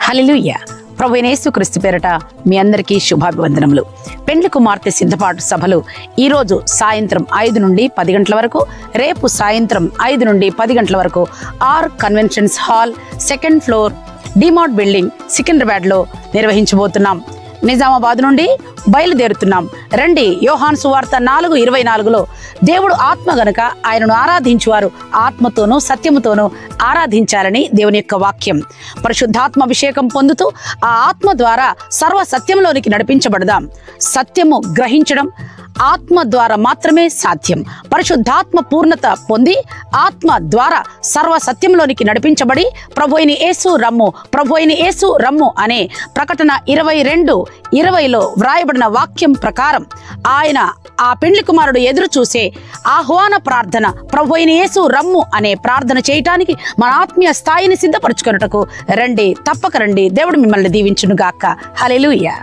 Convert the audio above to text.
హల్లెలూయా. ప్రభువైన యేసుక్రీస్తు పేరట మీ అందరికీ శుభాభివందనములు. పెండ్లి కుమార్తె సిద్ధపాటు సభలు ఈరోజు సాయంత్రం 5 నుండి 10 గంటల వరకు, రేపు సాయంత్రం 5 నుండి 10 గంటల వరకు R conventions hall, 2nd floor, DMart building, సికింద్రాబాద్లో నిర్వహించబోతున్నాం. నిజామాబాద్ నుండి బయలుదేరుతున్నాం. రండి. యోహాను సువార్త 4:24లో దేవుడు ఆత్మ గనుక ఆయనను ఆరాధించువారు ఆత్మతోనూ సత్యముతోనూ ఆరాధించాలని దేవుని యొక్క వాక్యం. పరిశుద్ధాత్మ అభిషేకం పొందుతూ ఆ ఆత్మ ద్వారా సర్వ సత్యంలోనికి నడిపించబడదాం. సత్యము గ్రహించడం ఆత్మ ద్వారా మాత్రమే సాధ్యం. పరిశుద్ధాత్మ పూర్ణత పొంది ఆత్మ ద్వారా సర్వ సత్యంలోనికి నడిపించబడి ప్రభువైన యేసు రమ్ము, ప్రభువైన యేసు రమ్ము అనే ప్రకటన 22:20లో వ్రాయబడిన వాక్యం ప్రకారం ఆయన ఆ పెండ్లి కుమారుడు ఎదురు చూసే ఆహ్వాన ప్రార్థన, ప్రభువైన యేసు రమ్ము అనే ప్రార్థన చేయటానికి మన ఆత్మీయ స్థాయిని సిద్ధపరచుకొనుటకు రండి. తప్పక రండి. దేవుడు మిమ్మల్ని దీవించును గాక. హల్లెలూయా.